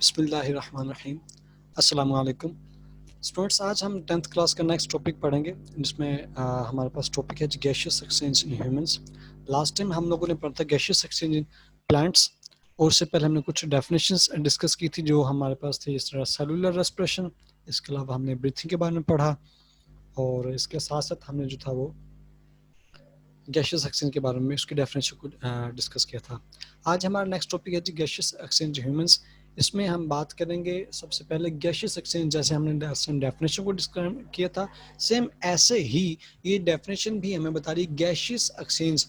बिस्मिल्लाहिर्रहमानिर्रहीम। अस्सलामु अलैकुम स्टूडेंट्स, आज हम 10th क्लास का नेक्स्ट टॉपिक पढ़ेंगे जिसमें हमारे पास टॉपिक है gaseous exchange in humans. Last time हम लोगों ने पढ़ा था गैसियस एक्सचेंज इन प्लांट्स, और उससे पहले हमने कुछ डेफिनेशंस डिस्कस की थी जो हमारे पास थी, इस तरह सेलुलर रेस्पिरेशन। इसके अलावा हमने ब्रीथिंग के बारे में पढ़ा, और इसके साथ साथ हमने जो था वो गैसियस एक्सचेंज के बारे में उसकी डेफिनेशन को डिस्कस किया था। आज हमारा नेक्स्ट टॉपिक है जी गैसियस एक्सचेंज ह्यूमंस। इसमें हम बात करेंगे सबसे पहले गैसियस एक्सचेंज, जैसे हमने डेफिनेशन को डिस्कस किया था, सेम ऐसे ही ये डेफिनेशन भी हमें बता रही गैसियस एक्सचेंज।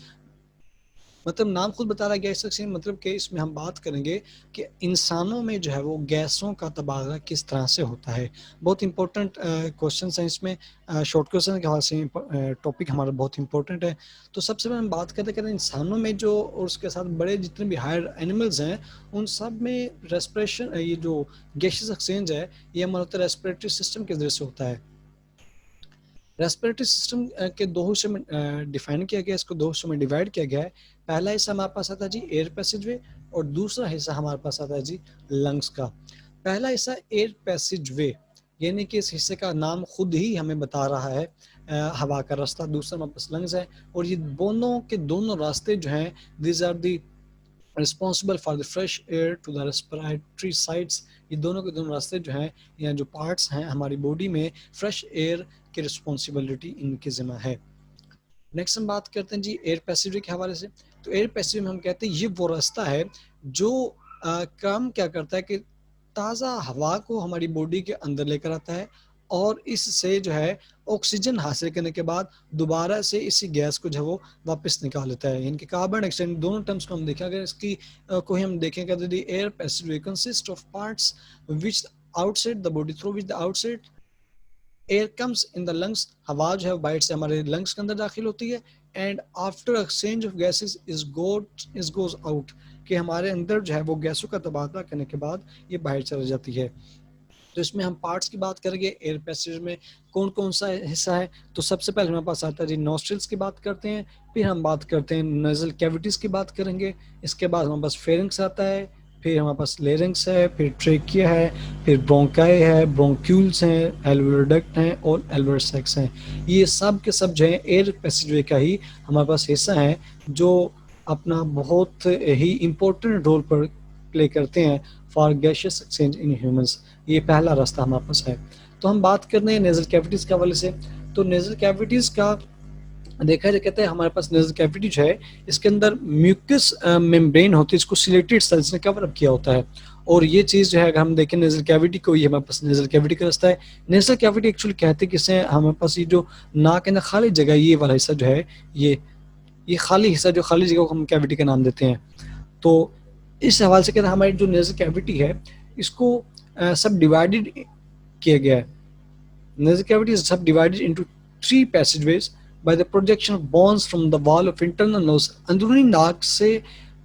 मतलब नाम खुद बता रहा है गैस एक्सचेंज, मतलब कि इसमें हम बात करेंगे कि इंसानों में जो है वो गैसों का तबादला किस तरह से होता है। बहुत इंपॉर्टेंट क्वेश्चन हैं इसमें, शॉर्ट क्वेश्चन के हवाले से टॉपिक हमारा बहुत इंपॉर्टेंट है। तो सबसे पहले हम बात करते हैं इंसानों में जो, और उसके साथ बड़े जितने भी हायर एनिमल्स हैं उन सब में रेस्पिरेशन, ये जो गैसियस एक्सचेंज है ये हमारा रेस्पिरेटरी सिस्टम के जरिए से होता है। रेस्पिरेटरी सिस्टम के दो हिस्से में डिफाइन किया गया, इसको दो हिस्सों में डिवाइड किया गया है। पहला हिस्सा हमारे पास आता है जी एयर पैसेजवे, और दूसरा हिस्सा हमारे पास आता है जी लंग्स का। पहला हिस्सा एयर पैसेजवे, यानी कि इस हिस्से का नाम खुद ही हमें बता रहा है हवा का रास्ता। दूसरा हमारे पास लंग्स है, और ये दोनों के दोनों रास्ते जो हैं, these are the responsible for the fresh air to the respiratory sites. ये दोनों के दोनों रास्ते जो हैं या जो पार्ट्स हैं हमारी बॉडी में, फ्रेश एयर की रिस्पॉन्सिबिलिटी इनकी जिम्मा है। नेक्स्ट हम बात करते हैं जी एयर पैसेजवे के हवाले से। तो एयर पैसेजवे में हम कहते हैं ये वो रास्ता है जो काम क्या करता है कि ताज़ा हवा को हमारी बॉडी के अंदर लेकर आता है, और इससे जो है ऑक्सीजन हासिल करने के बाद दोबारा से इसी गैस को जो है वो वापस निकाल लेता है। इनके कार्बन डाइऑक्साइड दोनों टर्म्स को हम देखें, अगर इसकी को हम देखेंगे तो the air passageway consist of parts which outside the body, through which the outside air comes in the lungs. हवा जो है बाइट से हमारे लंग्स के अंदर दाखिल होती है, and after exchange of gases is goes out, कि हमारे अंदर जो है वो गैसों का तबादला करने के बाद ये बाहर चली जाती है। तो इसमें हम पार्ट्स की बात करेंगे एयर पैसेज में कौन कौन सा हिस्सा है। तो सबसे पहले हमारे पास आता है जी नॉस्ट्रिल्स की बात करते हैं, फिर हम बात करते हैं नेजल कैविटीज़ की बात करेंगे, इसके बाद हमारे पास फेरिंग्स आता है, फिर हमारे पास लेरिंग्स है, फिर ट्रेकिया है, फिर ब्रोंकाई है, ब्रोंक्यूल्स हैं, एल्वेओलर डक्ट हैं, और एल्वेओलर सैक्स हैं। ये सब के सब जो है एयर पैसेजवे का ही हमारे पास हिस्सा है, जो अपना बहुत ही इम्पोर्टेंट रोल पर प्ले करते हैं for gaseous exchange in humans. ये पहला रास्ता हमारे पास है। तो हम बात कर रहे हैं नेजल कैविटीज़ के हवाले से। तो नेजल कैविटीज़ का देखा जाए, कहते हैं हमारे पास नेजल कैविटी जो है इसके अंदर म्यूकस मेम्ब्रेन होती है, इसको सिलेटेड सेल्स ने कवर अप किया होता है। और ये चीज़ जो है अगर हम देखें नेजल कैविटी को, ये हमारे पास नेजल कैविटी का रास्ता है। नेजल कैविटी एक्चुअली कहते हैं किसे, हमारे पास ये जो नाक के अंदर खाली जगह, ये वाला हिस्सा जो है, ये खाली हिस्सा, जो खाली जगह को हम कैविटी का नाम देते हैं। तो इस हवाले से कहते हैं हमारी जो नेजल कैविटी है इसको सब डिवाइडेड किया गया है। Nasal cavity is subdivided into 3 passageways by the projection of bones from the wall of internal nose. अंदरूनी नाक से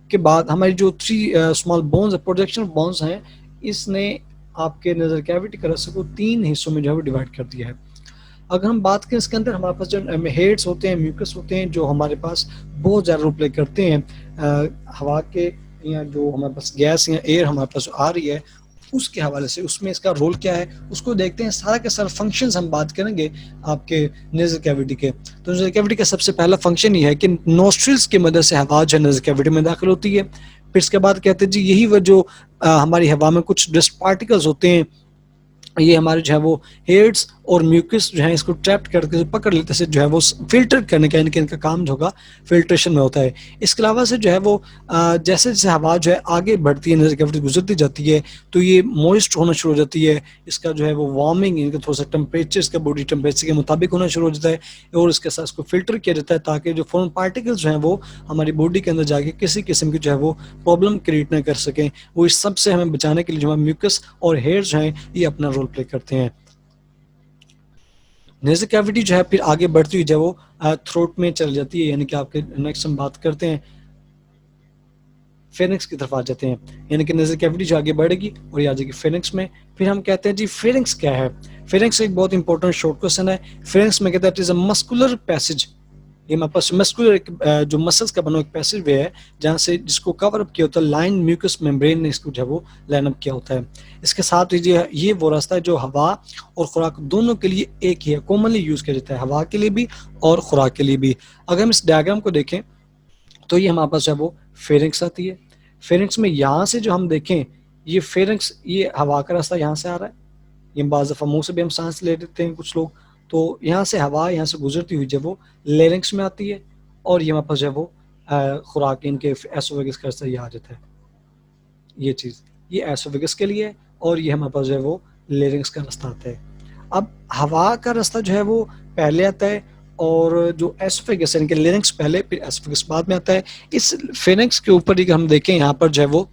के बाद हमारी जो 3 small bones, projection of bones हैं, इसने आपके नेजल कैविटी का रास्ते को 3 हिस्सों में जो है डिवाइड कर दिया है। अगर हम बात करें इसके अंदर हमारे पास जो हेड्स होते हैं, म्यूकस होते हैं, जो हमारे पास बहुत ज़्यादा रोल प्ले करते हैं हवा के, या जो हमारे पास गैस या एयर हमारे पास आ रही है उसके हवाले से, उसमें इसका रोल क्या है उसको देखते हैं। सारा के सारा फंक्शंस हम बात करेंगे आपके नेजल कैविटी के। तो नेजल कैविटी का सबसे पहला फंक्शन ये है कि नोस्ट्रिल्स की मदद से हवा जो नेजल कैविटी में दाखिल होती है। फिर इसके बाद कहते हैं जी यही वो जो हमारी हवा में कुछ डस्ट पार्टिकल्स होते हैं, ये हमारे जो है वो हेड्स और म्यूकस जो है इसको ट्रैप करके पकड़ लेते से जो है वो फिल्टर करने का, इनका काम जो होगा फिल्ट्रेशन में होता है। इसके अलावा से जो है वो जैसे जैसे हवा जो है आगे बढ़ती है, नेजल कैविटी गुजरती जाती है, तो ये मॉइस्ट होना शुरू हो जाती है। इसका जो है वो वार्मिंग, इनका थोड़ा सा टेम्परेचर इसका बॉडी टेम्परेचर के मुताबिक होना शुरू हो जाता है, और इसके साथ इसको फिल्टर किया जाता है ताकि जो फॉरेन पार्टिकल्स जो हैं वो हमारी बॉडी के अंदर जाके किसी किस्म की जो है वो प्रॉब्लम क्रिएट ना कर सकें। वो इस सब से हमें बचाने के लिए जो है म्यूकस और हेयर्स जो हैं ये अपना रोल प्ले करते हैं। नेजल कैविटी जो है फिर आगे बढ़ती हुई जो वो थ्रोट में चल जाती है, यानी कि आपके नेक्स्ट हम बात करते हैं फेरिंग्स की तरफ आ जाते हैं, यानी कि नेजल कैविटी जो आगे बढ़ेगी और ये आ जाएगी फेरिंग्स में। फिर हम कहते हैं जी फेरिंग्स क्या है। फेरिंग्स एक बहुत इंपॉर्टेंट शॉर्ट क्वेश्चन है। फेरिंग्स में कहते हैं it is a muscular passage ये हमारे पास मस्कुलर जो मसल्स का बना एक पैसेज वे है जहाँ से जिसको कवर अप किया होता है लाइन म्यूकस मेम्ब्रेन ने इसको जो है वो लाइन अप किया होता है। इसके साथ ही ये वो रास्ता है जो हवा और खुराक दोनों के लिए एक ही है, कॉमनली यूज किया जाता है, हवा के लिए भी और खुराक के लिए भी। अगर हम इस डायग्राम को देखें तो ये हमारे पास जो है वो फेरिंक्स आती है। फेरिंक्स में यहाँ से जो हम देखें ये फेरिंक्स, ये हवा का रास्ता यहाँ से आ रहा है, ये बाज़ दफ़ा मुंह से भी हम सांस ले लेते हैं कुछ लोग, तो यहाँ से हवा यहाँ से गुजरती हुई जब वो लेरिंक्स में आती है और ये हमारे पास जो है वो खुराक इनके एसोफेगस का रास्ता ये आ जाता है। ये चीज़ ये एसोफेगस के लिए है और ये हमारे पास जो है वो लेरिंक्स का रास्ता आता है। अब हवा का रास्ता जो है वो पहले आता है और जो एसोफेगस है, इनके लेरिंक्स पहले फिर एसोफेगस बाद में आता है। इस फेरिंक्स के ऊपर ही हम देखें यहाँ पर जो है वो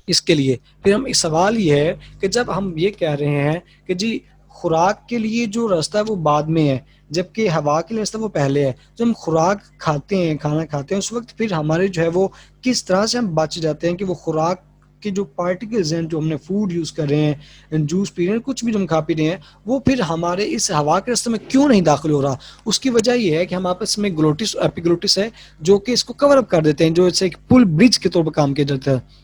इसके लिए फिर हम सवाल ये है कि जब हम ये कह रहे हैं कि जी खुराक के लिए जो रास्ता है वो बाद में है जबकि हवा के लिए रास्ता वो पहले है, जब हम खुराक खाते हैं, खाना खाते हैं, उस वक्त फिर हमारे जो है वो किस तरह से हम बच जाते हैं कि वो खुराक के जो पार्टिकल्स हैं, जो हमने फूड यूज कर रहे हैं, जूस पी रहे हैं, कुछ भी जो हम खा पी रहे हैं, वो फिर हमारे इस हवा के रास्ते में क्यों नहीं दाखिल हो रहा। उसकी वजह ये है कि हम आपस में ग्लोटिस एपिग्लोटिस है जो कि इसको कवर अप कर देते हैं, जो इसे एक पुल ब्रिज के तौर पर काम किया जाता है।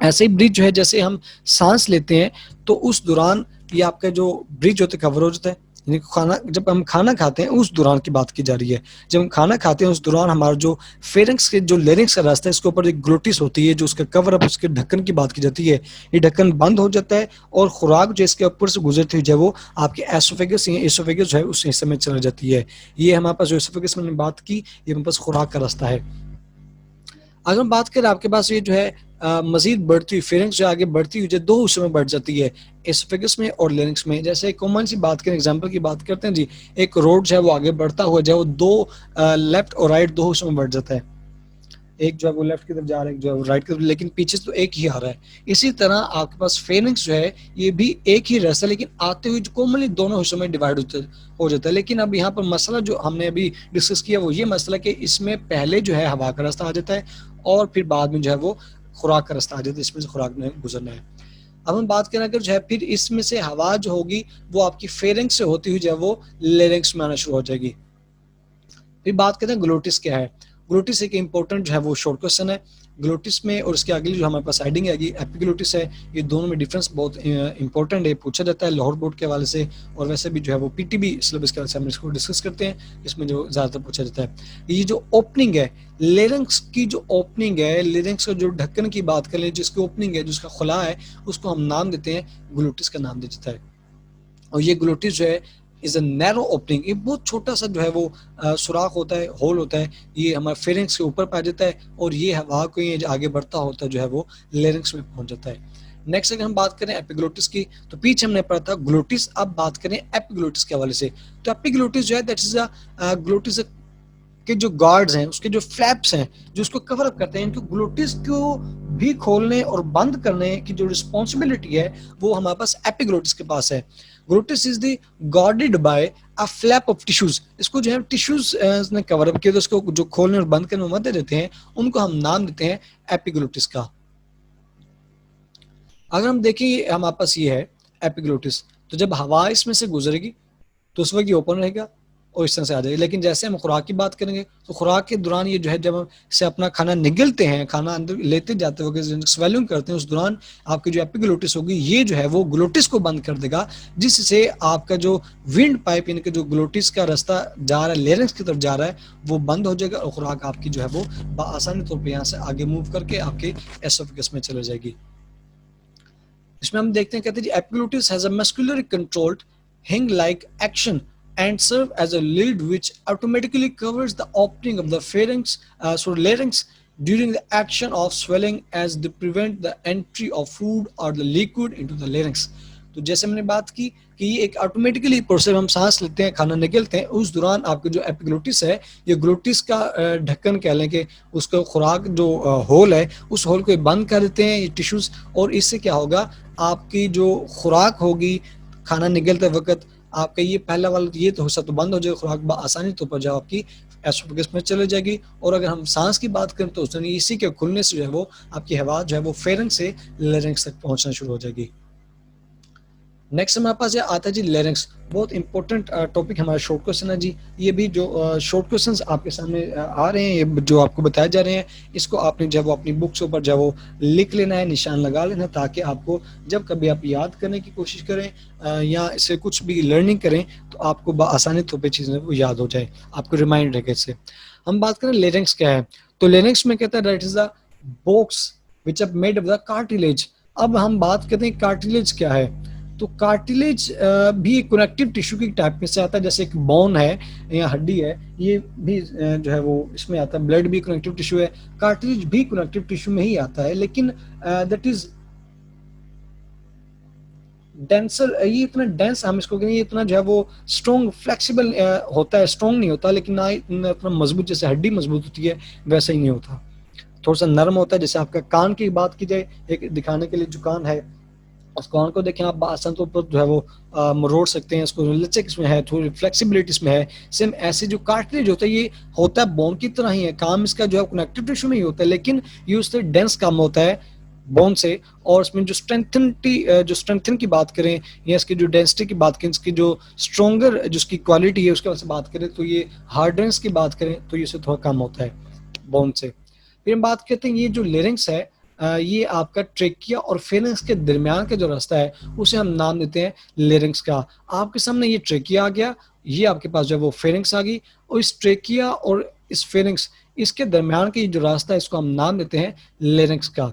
ऐसे ही ब्रिज जो है, जैसे हम सांस लेते हैं तो उस दौरान ये आपका जो ब्रिज होता है कवर हो जाता है, यानी खाना जब हम खाना खाते हैं उस दौरान की बात की जा रही है। जब हम खाना खाते हैं उस दौरान हमारा जो फेरिंक्स के जो लेरिंक्स का रास्ता है इसके ऊपर एक ग्लोटिस होती है जो उसका कवर अप, उसके ढक्कन की बात की जाती है। ये ढक्कन बंद हो जाता है और खुराक जो इसके ऊपर से गुजरती हुई है वो आपके एसोफेगस एसोफेगस जो है उस हिस्से में चला जाती है। ये हमारे पास जो एसोफेगस मैंने बात की ये हमारे पास खुराक का रास्ता है। अगर हम बात करें आपके पास ये जो है मजीद बढ़ती हुई फेरिंक्स जो आगे बढ़ती हुई जो दो हिस्सों में बढ़ जाती है, एसोफेगस में और लेरिंक्स में। जैसे एक कॉमन सी बात करें, एग्जांपल की बात करते हैं जी, एक रोड जो है वो आगे बढ़ता हुआ जो है वो दो लेफ्ट और राइट दो हिस्सों में बढ़ जाता है, एक जो है वो लेफ्ट की तरफ जा रहा है, एक जो है वो राइट की तरफ, लेकिन पीछे से तो एक ही आ रहा है। इसी तरह आपके पास फेरिंक्स जो है ये भी एक ही रास्ता लेकिन आते हुए कॉमनली दोनों हिस्सों में डिवाइड हो जाता है। लेकिन अब यहाँ पर मसला जो हमने अभी डिस्कस किया वो ये मसला कि इसमें पहले जो है हवा का रास्ता आ जाता है और फिर बाद में जो है वो खुराक का रास्ता आ जाता है, इसमें से खुराक में गुजरना है। अब हम बात करें अगर जो है फिर इसमें से हवा जो होगी वो आपकी फेरिंक्स से होती हुई जो है वो लेरिंक्स में आना शुरू हो जाएगी। फिर बात करते हैं ग्लोटिस क्या है। ग्लोटिस एक इंपॉर्टेंट जो है वो शॉर्ट क्वेश्चन है। ग्लोटिस में और इसके अगली जो हमारे पास हेडिंग है एपिग्लोटिस है, ये दोनों में डिफरेंस बहुत इंपॉर्टेंट है, पूछा जाता है लाहौर बोर्ड के हवाले से और वैसे भी जो है वो पीटीबी सिलेबस के हवाले से हम इसको डिस्कस करते हैं, इसमें जो ज़्यादातर पूछा जाता है। ये जो ओपनिंग है लेरिंक्स की, जो ओपनिंग है लेरिंक्स का जो ढक्कन की बात करें जिसकी ओपनिंग है जिसका खुला है उसको हम नाम देते हैं ग्लोटिस का नाम दिया जाता है। और ये ग्लोटिस जो है इज अ नैरो ओपनिंग, ये बहुत छोटा सा जो है वो सुराख होता है, होल होता है, ये हमारे फेरिंक्स के ऊपर पाया जाता है और ये हवा को ये आगे बढ़ता होता है जो है वो लेरिंक्स में पहुंच जाता है। नेक्स्ट अगर हम बात करें एपिग्लोटिस की तो पीछे हमने पढ़ा था ग्लोटिस, अब बात करें एपिग्लोटिस के हवाले से। तो एपिग्लोटिस जो है दैट इज अ ग्लोटिस के जो गार्ड्स हैं, उसके जो फ्लैप्स हैं जो उसको कवर अप करते हैं, इनको ग्लोटिस को भी खोलने और बंद करने की जो रिस्पॉन्सिबिलिटी है वो हमारे पास एपिग्लोटिस के पास है। Glottis is the guarded by a flap of tissues, इसको जो है टिश्यूज ने कवर अप किया तो उसको जो खोलने और बंद करने में मदद देते हैं उनको हम नाम देते हैं एपिग्लोटिस का। अगर हम देखें हमारे पास ये है एपिग्लोटिस, तो जब हवा इसमें से गुजरेगी तो उस वक्त ये ओपन रहेगा और इस तरह से आ जाएगी। लेकिन जैसे हम खुराक की बात करेंगे तो खुराक के दौरान ये जो है जब हम से अपना खाना निगलते हैं, खाना अंदर लेते जाते वक्त स्वेलिंग करते हैं, उस दौरान आपकी जो एपिग्लोटिस होगी ये जो है वो ग्लोटिस को बंद कर देगा, जिससे आपका जो विंड पाइप यानी कि जो ग्लोटिस का रास्ता जा रहा है लेरिंक्स की तरफ जा रहा है वो बंद हो जाएगा और खुराक आपकी जो है वो आसानी तौर पर यहाँ से आगे मूव करके आपके एसोफेगस में चले जाएगी। इसमें हम देखते हैं, कहते हैं epiglottis has a muscular controlled hinge like action and serve as a lid which automatically covers the opening of the pharynx, larynx during the action of swelling as they prevent the entry of food or the liquid into the larynx। तो जैसे मैंने बात की कि ये एक automatically process, हम सांस लेते हैं, खाना निगलते हैं, उस दौरान आपके जो एपिग्लोटिस है ये ग्लोटिस का ढक्कन कह लें कि उसका खुराक जो होल है उस होल को बंद कर देते हैं ये टिश्यूज, और इससे क्या होगा आपकी जो खुराक होगी खाना निगलते वक्त आपका ये पहला वाला ये तो हिस्सा तो बंद हो जाएगा, खुराक आसानी तौर पर जो आपकी एसोफेगस में चले जाएगी। और अगर हम सांस की बात करें तो उसने इसी के खुलने से जो है वो आपकी हवा जो है वो फेरिंक्स से लेरिंक्स तक पहुंचना शुरू हो जाएगी। नेक्स्ट हमारे पास ये आता है जी लेरिंग्स। बहुत इंपॉर्टेंट टॉपिक हमारा शॉर्ट क्वेश्चन है जी। ये भी जो शॉर्ट क्वेश्चंस आपके सामने आ रहे हैं, ये जो आपको बताए जा रहे हैं, इसको आपने जब वो अपनी बुक्स ऊपर जब वो लिख लेना है, निशान लगा लेना है, ताकि आपको जब कभी आप याद करने की कोशिश करें या इससे कुछ भी लर्निंग करें तो आपको आसानी तौर पर चीज़ें वो याद हो जाए, आपको रिमाइंड रखे इससे। हम बात करें लेरिंग्स क्या है, तो लेरिंग्स में कहता है that is the box which are made of the cartilage. अब हम बात करते हैं कार्टिलेज क्या है, तो कार्टिलेज भी एक कनेक्टिव टिश्यू की टाइप में से आता है, जैसे एक बोन है या हड्डी है, ये भी जो है वो इसमें आता है। ब्लड भी कनेक्टिव टिश्यू है, कार्टिलेज भी कनेक्टिव टिश्यू में ही आता है, लेकिन दैट इज डेंसर, ये इतना डेंस हम इसको कहेंगे, इतना जो है वो स्ट्रॉन्ग फ्लेक्सिबल होता है, स्ट्रॉन्ग नहीं होता, लेकिन ना इतना मजबूत, जैसे हड्डी मजबूत होती है वैसा ही नहीं होता, थोड़ा सा नरम होता है। जैसे आपका कान की बात की जाए, एक दिखाने के लिए जो कान है, उस कान को देखें आप आसान तौर पर जो है वो मरोड़ सकते हैं, उसको लचक इसमें है, थोड़ी फ्लेक्सिबिलिटी इसमें है। सेम ऐसे जो कार्टिलेज होता है, ये होता है बोन की तरह ही है, काम इसका जो है कनेक्टिव टिश्यू में ही होता है, लेकिन ये उससे डेंस काम होता है बोन से। और इसमें जो स्ट्रेंथन की बात करें या इसकी जो डेंसिटी की बात करें, इसकी जो स्ट्रोंगर जिसकी क्वालिटी है उसके बारे में बात करें, तो ये हार्डनेस की बात करें तो ये से थोड़ा कम होता है बोन से। फिर हम बात करते हैं ये जो लेरिंग्स है, ये आपका ट्रेकिया और फेरिंक्स के दरमियान का जो रास्ता है उसे हम नाम देते हैं लेरिंग्स का। आपके सामने ये ट्रेकिया आ गया, ये आपके पास जो है वो फेरिंक्स आ गई, और इस ट्रेकिया और इस फेरिंक्स, इसके दरमियान का जो रास्ता है इसको हम नाम देते हैं लेरिंग्स का।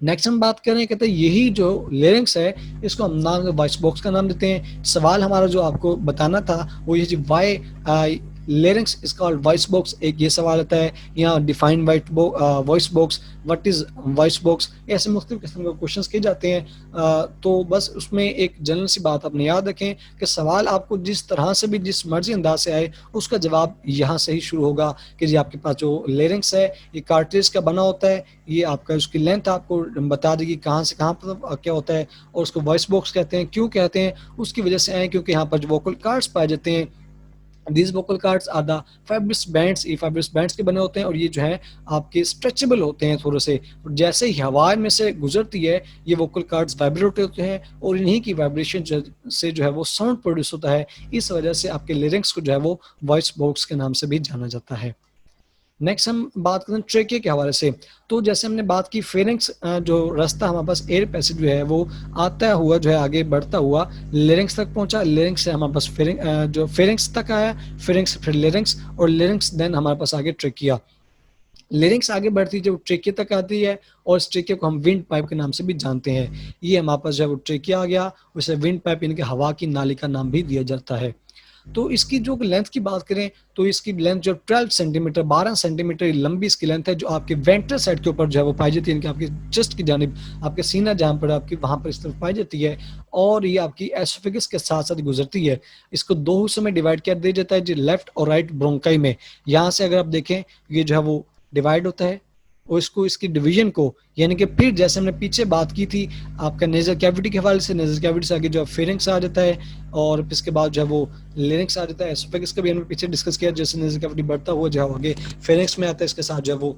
नेक्स्ट हम बात करें, कहते हैं यही जो लेरिंग्स है इसको हम नाम वॉइस बॉक्स का नाम देते हैं। सवाल हमारा जो आपको बताना था वो ये why larynx is called voice box, एक ये सवाल आता है, या define voice box, what is voice box, ऐसे मुख्तलिफ किस्म के क्वेश्चंस किए जाते हैं। तो बस उसमें एक जनरल सी बात अपने याद रखें कि सवाल आपको जिस तरह से भी जिस मर्जी अंदाज से आए उसका जवाब यहाँ से ही शुरू होगा कि जी आपके पास जो लेरिंग्स है ये कार्टिलेज का बना होता है, ये आपका उसकी लेंथ आपको बता देगी कहाँ से कहाँ पर क्या होता है, और उसको वॉइस बॉक्स कहते हैं। क्यों कहते हैं, उसकी वजह से आए क्योंकि यहाँ पर जो वोकल कार्ड्स पाए जाते हैं, these vocal cords are the fibrous bands, ये फाइब्रस बैंड्स के बने होते हैं, और ये जो है आपके स्ट्रेचेबल होते हैं थोड़े से। जैसे ही हवा में से गुजरती है ये वोकल कार्ड्स वाइब्रेट होते हैं, और इन्हीं की वाइब्रेशन से जो है वो साउंड प्रोड्यूस होता है। इस वजह से आपके लिरिक्स को जो है वो वॉइस बॉक्स के नाम से भी जाना जाता है। नेक्स्ट हम बात करें ट्रेके के हवाले से, तो जैसे हमने बात की फेरिंग्स, जो रास्ता हमारे पास एयर पैसेज जो है वो आता हुआ जो है आगे बढ़ता हुआ लेरिंग्स तक पहुंचा, लेरिंग्स से हमारे पास जो फेरिंग्स तक आया, फेरिंग्स फिर लेरिंग्स, और लेरिंग्स देन हमारे पास आगे ट्रेकिया। लेरिंग्स आगे बढ़ती है जब ट्रेकिया तक आती है, और इस ट्रेकिया को हम विंड पाइप के नाम से भी जानते हैं। ये हमारे पास जो है वो ट्रेकिया आ गया, उसे विंड पाइप यानी कि हवा की नाली का नाम भी दिया जाता है। तो इसकी जो लेंथ की बात करें तो इसकी लेंथ जो 12 सेंटीमीटर 12 सेंटीमीटर लंबी इसकी लेंथ है, जो आपके वेंट्रल साइड के ऊपर जो है वो पाई जाती है, यानी कि आपकी चेस्ट की जानिब, आपके सीना जहाँ पर आपकी वहाँ पर इस तरफ पाई जाती है, और ये आपकी एसोफेगस के साथ साथ गुजरती है। इसको दो हिस्सों में डिवाइड कर दिया जाता है, जो लेफ्ट और राइट ब्रोंकाई में। यहाँ से अगर आप देखें ये जो है वो डिवाइड होता है, और इसको इसकी डिवीजन को, यानी कि फिर जैसे हमने पीछे बात की थी आपका नेजल कैविटी के हवाले से, नेजल कैविटी से आगे जो फेरिंग्स आ जाता है, और इसके बाद जो है वो लेरिंग्स आ जाता है। एसोफेगस का भी हमने पीछे डिस्कस किया, जैसे नेजल कैविटी बढ़ता हुआ जो है आगे फेरिंग्स में आता है, इसके साथ जो है वो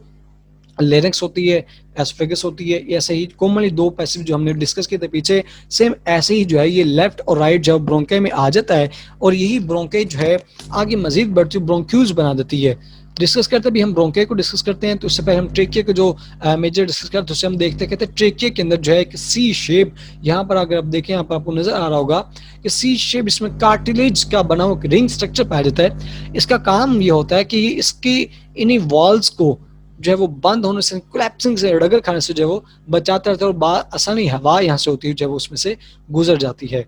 लेरिंग्स होती है, एसोफेगस होती है। ऐसे ही कॉमनली दो पैसिव जो हमने डिस्कस किए थे पीछे, सेम ऐसे ही जो है ये लेफ्ट और राइट जो ब्रोंकाई में आ जाता है, और यही ब्रोंकाई जो है आगे मजीद बढ़ती ब्रोंक्यूल्स बना देती है। डिस्कस करते भी हम ब्रोंकाई को डिस्कस करते हैं, तो उससे पहले हम ट्रेकिया को जो मेजर डिस्कस करते हैं उससे हम देखते कहते हैं ट्रेकिया के अंदर जो है एक सी शेप, यहाँ पर अगर आप देखें यहाँ पर आपको नजर आ रहा होगा कि सी शेप, इसमें कार्टिलेज का बना हुआ रिंग स्ट्रक्चर पाया जाता है। इसका काम ये होता है कि ये इसकी इन्हीं वॉल्स को जो है वो बंद होने से, कोलैप्सिंग से, रगड़ खाने से जो है वो बचाता रहता है, और आसानी हवा यहाँ से होती है जो है वो उसमें से गुजर जाती है।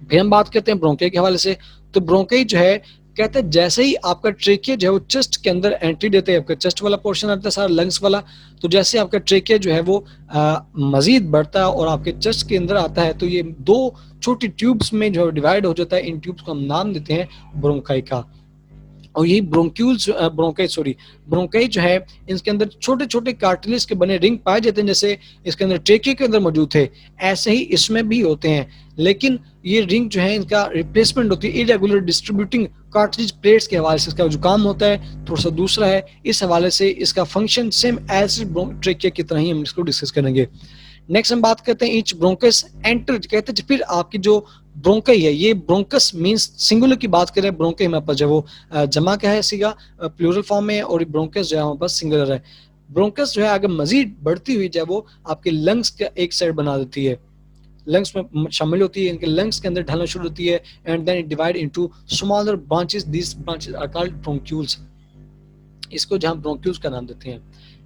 फिर हम बात करते हैं ब्रोंकाई के हवाले से, तो ब्रोंकाई जो है कहते हैं जैसे ही आपका ट्रेकिया जो है वो चेस्ट के अंदर एंट्री देते हैं, आपका चेस्ट वाला पोर्शन आता है सारा लंग्स वाला, तो जैसे आपका ट्रेकिया जो है वो मजीद बढ़ता है और आपके चेस्ट के अंदर आता है, तो ये दो छोटी ट्यूब्स में जो डिवाइड हो जाता है। इन ट्यूब्स को हम नाम देते हैं ब्रोंकाई का। और यही ब्रोंकाई जो है इसके अंदर छोटे छोटे कार्टिलेज के बने रिंग पाए जाते हैं, जैसे इसके अंदर ट्रेकिया के अंदर मौजूद थे ऐसे ही इसमें भी होते हैं, लेकिन ये रिंग जो है इनका रिप्लेसमेंट होती है इरेगुलर डिस्ट्रीब्यूटिंग कार्टिलेज प्लेट्स के हवाले से। इसका जो काम होता है थोड़ा सा दूसरा है, इस हवाले से इसका फंक्शन सेम एज ट्रेकिया की तरह ही हम इसको डिस्कस करेंगे। नेक्स्ट हम बात करते हैं ईच ब्रोंकस एंटर, कहते हैं फिर आपकी जो ब्रोंकाई है, ये ब्रोंकस मींस सिंगुलर की बात करें, ब्रोंकाई हमारे पास जो वो जमा क्या है सीगा प्लूरल फॉर्म में, और ब्रोंकस जो है हमारे पास सिंगुलर है। ब्रोंकस जो है अगर मजीद बढ़ती हुई जो है वो आपके लंग्स का एक साइड बना देती है, लंग्स में शामिल होती है, इनके लंग्स के अंदर ढलना शुरू होती है, and then it divide into smaller branches, this branches are called bronchioles, इसको जहां ब्रोंक्यूल्स का नाम देते हैं।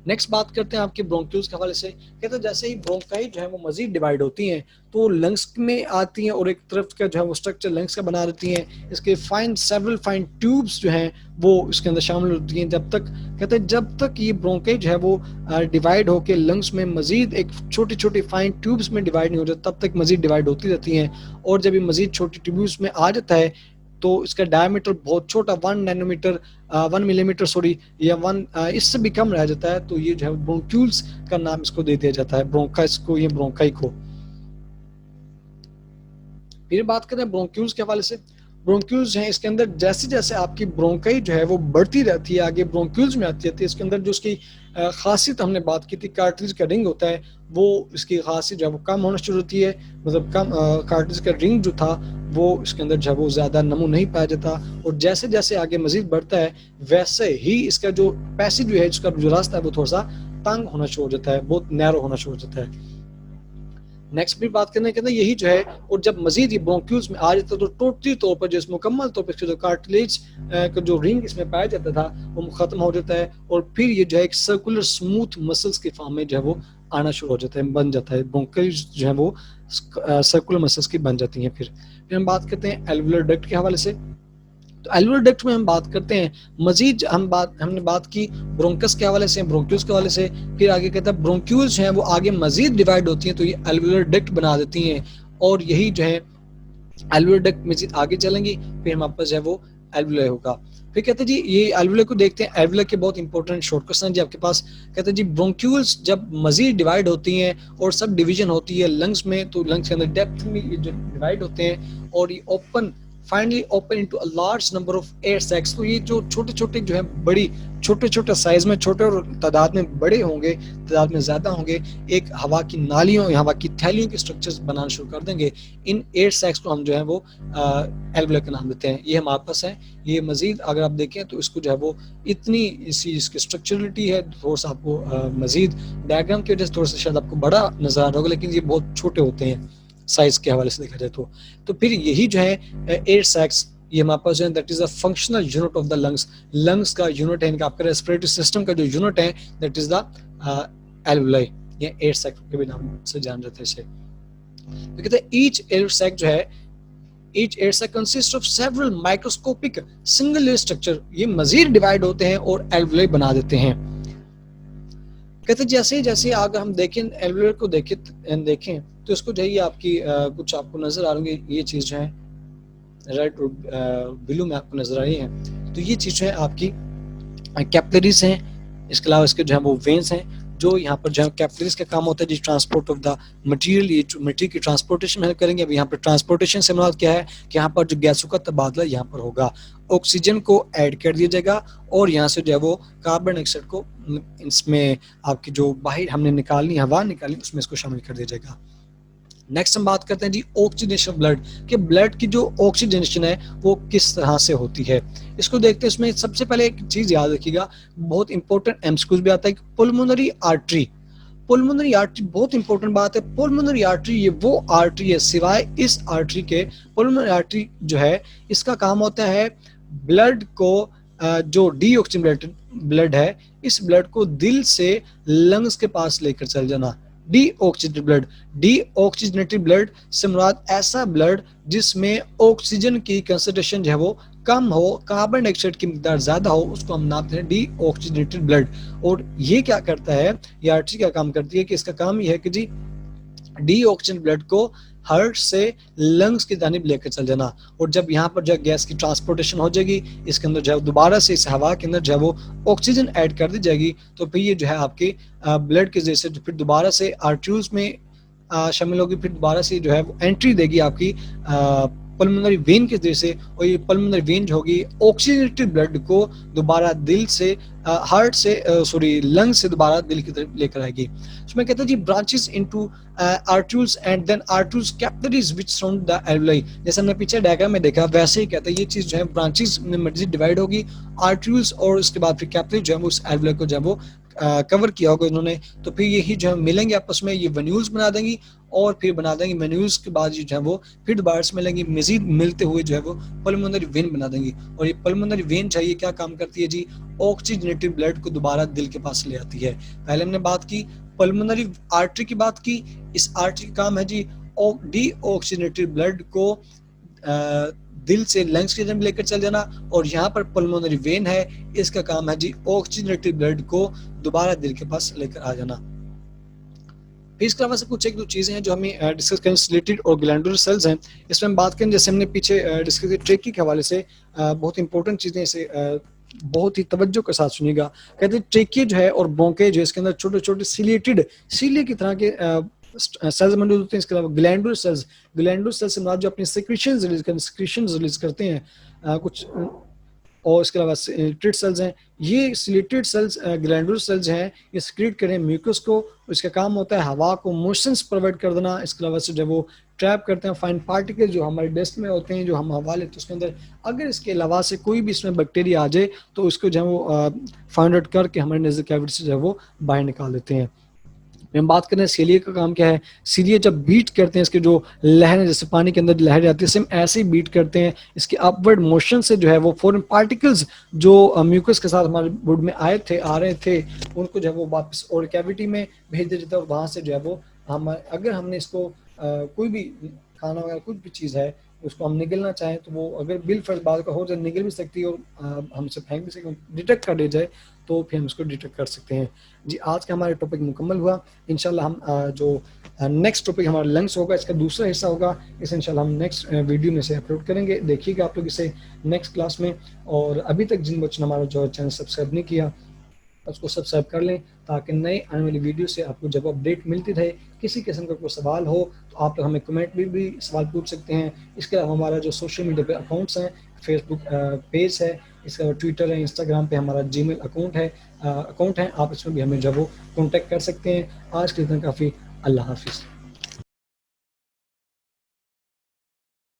नेक्स्ट बात करते हैं आपके ब्रोंक्यूल्स के हवाले से, कहते हैं जैसे ही ब्रोंकाई जो है वो मजीद डिवाइड होती हैं तो लंग्स में आती हैं और एक तरफ का जो है वो स्ट्रक्चर लंग्स का बना देती हैं, इसके सेवरल फाइन ट्यूब्स जो हैं वो इसके अंदर शामिल होती हैं, जब तक कहते हैं जब तक ये ब्रोंकाई जो है वो डिवाइड होकर लंग्स में मजीद एक छोटी छोटी फाइन ट्यूब्स में डिवाइड नहीं हो जाता, तब तक मजीद डिवाइड होती रहती हैं, और जब ये मजीद छोटी ट्यूब्स में आ जाता है तो इसका डायमीटर बहुत छोटा 1 मिलीमीटर सॉरी, या इससे भी कम रह जाता है, तो ये जो है ब्रोंक्यूल्स का नाम इसको दे दिया जाता है, ब्रोंकाइस को, ये ब्रोंकाई को। फिर बात करें ब्रोंक्यूल्स के हवाले से, ब्रोंक्यूल्स हैं इसके अंदर जैसे जैसे आपकी ब्रोंकाई जो है वो बढ़ती रहती है, आगे ब्रोंक्यूल्स में आती रहती है, इसके अंदर जो उसकी खासियत हमने बात की थी, कार्टिलेज का रिंग होता है, वो इसकी खासियत जो है वो कम होना शुरू होती है, मतलब कम कार्टिलेज का रिंग जो था वो इसके अंदर जो है वो ज़्यादा नमू नहीं पाया जाता, और जैसे जैसे आगे मजीद बढ़ता है वैसे ही इसका जो पैसेज जो है, इसका जो रास्ता है वो थोड़ा सा तंग होना शुरू हो जाता है, बहुत नैरो होना शुरू हो जाता है। नेक्स्ट भी बात करने के अंदर यही जो है, और जब मजीद ये ब्रोंक्यूल्स में आ जाता है तो टोटली तौर पर जो मुकम्मल तौर पर जो कार्टिलेज का जो रिंग इसमें पाया जाता था वो खत्म हो जाता है, और फिर ये जो है एक सर्कुलर स्मूथ मसल्स के फॉर्म में जो है वो आना शुरू हो जाता है, बन जाता है, ब्रोंकाइल्स जो है वो सर्कुलर मसल्स की बन जाती हैं। फिर हम बात करते हैं एल्वुलर डक्ट के हवाले से, तो एल्वुलर डक्ट में हम बात करते हैं मजीद, हमने बात की ब्रोंकस के हवाले से, ब्रोंक्यूल्स के हवाले से, फिर आगे कहता है ब्रोंक्यूल्स हैं वो आगे मजीद डिवाइड होती हैं तो ये एल्वुलर डक्ट बना देती हैं, और यही जो है एल्वुलर डक्ट मजीद आगे चलेंगी, फिर हमारे पास जो है वो एल्वुलर होगा। फिर कहते हैं जी ये एल्वुलर को देखते हैं, एल्वुलर के बहुत इंपॉर्टेंट शॉर्ट क्वेश्चन जी आपके पास, कहते हैं जी ब्रोंक्यूल्स जब मजीद डिवाइड होती हैं और सब डिवीजन होती है लंग्स में, तो लंग्स के अंदर डेप्थ में ये जो डिवाइड होते हैं और ये open finally open into a large number of air sacs, तो ये जो छोटे छोटे जो है बड़ी छोटे छोटे साइज में छोटे और तादाद में बड़े होंगे, तादाद में ज़्यादा होंगे, एक हवा की नालियों या हवा की थैलियों के स्ट्रक्चर्स बनाना शुरू कर देंगे, इन एयर सैक्स को हम जो है वो एल्वुलर का नाम देते हैं। ये हमारे पास है, ये मजीद अगर आप देखें तो इसको जो है वो इतनी इसकी स्ट्रक्चरलिटी है, थोड़ा सा आपको मजीद डायग्राम की वजह से थोड़ा सा शायद आपको बड़ा नजर आ रहा होगा, लेकिन ये बहुत छोटे होते हैं साइज के हवाले से देखा जाए तो फिर यही जो है एयर सैक्स, ये हमारे पास जो है that is a functional unit of the lungs, lungs का यूनिट है, इनका आपका रेस्पिरेटरी सिस्टम का जो यूनिट है दैट इज द एल्वुलाई, ये एयर सैक के भी नाम से जान जाते हैं इसे। तो कहते हैं ईच एयर सैक जो है, each air sac consists of several microscopic single layer structure, ये मजीद डिवाइड होते हैं और एल्वुलाई बना देते हैं। कहते जैसे जैसे अगर हम देखें एल्वुलर को देखें तो इसको जो है आपकी कुछ आपको नजर आ रही है, ये चीज जो है रेड और ब्लू में आपको नजर आ रही है, तो ये चीज जो है आपकी कैपिलरीज हैं, इसके अलावा इसके जो है वो वेन्स हैं, जो यहाँ पर जो है कैपिलरीज का काम होता है जी ट्रांसपोर्ट ऑफ द मटेरियल, ये मटेरियल की ट्रांसपोर्टेशन में हेल्प करेंगे। अब यहाँ पर ट्रांसपोर्टेशन से मुराद क्या है कि यहाँ पर जो गैसों का तबादला यहाँ पर होगा, ऑक्सीजन को ऐड कर दिया जाएगा और यहाँ से जो है वो कार्बन डाइऑक्साइड को इसमें आपकी जो बाहर हमने निकालनी हवा निकालनी उसमें इसको शामिल कर दिया जाएगा। नेक्स्ट हम बात करते हैं जी ऑक्सीजनेशन ब्लड, कि ब्लड की जो ऑक्सीजनेशन है वो किस तरह से होती है, इसको देखते हैं। इसमें सबसे पहले एक चीज याद रखिएगा, बहुत इंपॉर्टेंट एमसीक्यूज भी आता है कि पुल्मोनरी आर्टरी, पुल्मोनरी आर्टरी बहुत इंपॉर्टेंट बात है। पुल्मोनरी आर्टरी ये वो आर्टरी है, सिवाय इस आर्टरी के पुल्मोनरी आर्टरी जो है इसका काम होता है ब्लड को जो डीऑक्सीजनेटेड ब्लड है इस ब्लड को दिल से लंग्स के पास लेकर चल जाना। डीऑक्सीजनेटेड ब्लड, डीऑक्सीजनेटेड ब्लड से मुराद ऐसा ब्लड जिसमें ऑक्सीजन की कंसंट्रेशन जो है वो कम हो, कार्बन डाइऑक्साइड की मिकदार ज्यादा हो, उसको हम नामते हैं डीऑक्सीजनेटेड ब्लड। और ये क्या करता है, ये आर्टरी क्या काम करती है कि इसका काम ये है कि जी डीऑक्सीजन ब्लड को हार्ट से लंग्स की जानिब लेकर चल जाना, और जब यहाँ पर जो गैस की ट्रांसपोर्टेशन हो जाएगी इसके अंदर जो है दोबारा से इस हवा के अंदर जो है वो ऑक्सीजन ऐड कर दी जाएगी, तो फिर ये जो है आपके ब्लड के जैसे फिर दोबारा से आर्टरीज में शामिल होगी, फिर दोबारा से जो है वो एंट्री देगी आपकी पल्मोनरी वेन के जरिए से, और ये पल्मोनरी वेन जो होगी ऑक्सीजनेटेड ब्लड को दोबारा दिल से हार्ट से लंग से दोबारा दिल की तरफ लेकर आएगी। तो मैं कहता हूँ जी branches into arteries and then arteries capillaries which surround the alveoli. जैसे हमने पीछे डायग्राम में देखा वैसे ही कहता है ये चीज जो है ब्रांचेस में मर्जी डिवाइड होगी, आर्टरीज और उसके बाद फिर कैपिलरी जो है उस एल्वेओलाई को जो है वो कवर किया होगा इन्होंने, तो फिर यही जो है मिलेंगे आपस में, ये वेन्यूल्स बना देंगी और फिर बना देंगे वेन्यूल्स के बाद जो है वो फिर दोबारा से मिलेंगी, मजीद मिलते हुए जो है वो पल्मोनरी वेन बना देंगी। और ये पल्मोनरी वेन चाहिए क्या काम करती है जी, ऑक्सीजनेटेड ब्लड को दोबारा दिल के पास ले आती है। पहले हमने बात की पल्मोनरी आर्टरी की बात की, इस आर्टरी का काम है जी डी ऑक्सीजनेटेड ब्लड को दिल से लंग्स की तरफ लेकर चल जाना, और यहाँ पर पल्मोनरी वेन है, इसका काम है जी ऑक्सीजनेटेड ब्लड को दोबारा दिल के पास लेकर आ जाना। इसके अलावा से कुछ एक दो चीज़ें हैं जो हमें डिस्कस करें, सिलेटेड और ग्लैंडुलर सेल्स हैं, इसमें हम बात करें जैसे हमने पीछे डिस्कस की ट्रेकी के हवाले से बहुत इंपॉर्टेंट चीज़ें, इसे बहुत ही तवज्जो के साथ सुनिएगा। कहते हैं ट्रेकी जो है और ब्रोंके जो है इसके अंदर छोटे छोटे सिलेटेड सीले की तरह के सेल्स मौजूद होते हैं। इसके अलावा ग्लैंडुलर सेल्स से जो अपनी सिक्रीशन रिलीज करते हैं कुछ, और इसके अलावा सिलेटेड सेल्स हैं, ये सिलेटेड सेल्स ग्लैंडुलर सेल्स हैं, ये सिक्रीट करें म्यूकस को, इसका काम होता है हवा को मोशंस प्रोवाइड कर देना। इसके अलावा से जब वो ट्रैप करते हैं फाइन पार्टिकल जो हमारे डेस्ट में होते हैं, जो हम हवा लेते हैं उसके अंदर, अगर इसके अलावा से कोई भी इसमें बैक्टीरिया आ जाए तो उसको जो है वो फाइंड आउट करके हमारे नेज़ल कैविटी से जो है वो बाहर निकाल देते हैं। हम बात करें सीलिया का काम क्या है, सीलिया जब बीट करते हैं, इसके जो लहरें जैसे पानी के अंदर लहर जाती है सेम ऐसे ही बीट करते हैं, इसके अपवर्ड मोशन से जो है वो फॉरेन पार्टिकल्स जो म्यूकस के साथ हमारे ब्लड में आ रहे थे उनको जो है वो वापस और कैविटी में भेज दिया जाता है, और वहाँ से जो है वो हम अगर हमने इसको कोई भी खाना वगैरह कुछ भी चीज़ है उसको हम निगलना चाहें तो वो अगर बिल फर्ज बाद का हो जाए निगल भी सकती है और हमसे फेंक भी सकते, डिटेक्ट कर दी जाए तो फिर हम इसको डिटेक्ट कर सकते हैं। जी आज का हमारा टॉपिक मुकम्मल हुआ। इंशाल्लाह हम जो नेक्स्ट टॉपिक हमारा लंग्स होगा, इसका दूसरा हिस्सा होगा, इसे इंशाल्लाह हम नेक्स्ट वीडियो में से अपलोड करेंगे, देखिएगा आप लोग इसे नेक्स्ट क्लास में। और अभी तक जिन बच्चों ने हमारा जो चैनल सब्सक्राइब नहीं किया उसको सब्सक्राइब कर लें ताकि नए आने वाली वीडियो से आपको जब अपडेट मिलती रहे। किसी किस्म का कोई सवाल हो तो आप लोग हमें कमेंट में भी सवाल पूछ सकते हैं। इसके अलावा हमारा जो सोशल मीडिया पे अकाउंट्स हैं, फेसबुक पेज है, इसके अलावा ट्विटर है, इंस्टाग्राम पे हमारा जीमेल अकाउंट है, आप इसमें भी हमें जब वो कॉन्टैक्ट कर सकते हैं। आज के दिन काफ़ी, अल्लाह हाफिज़।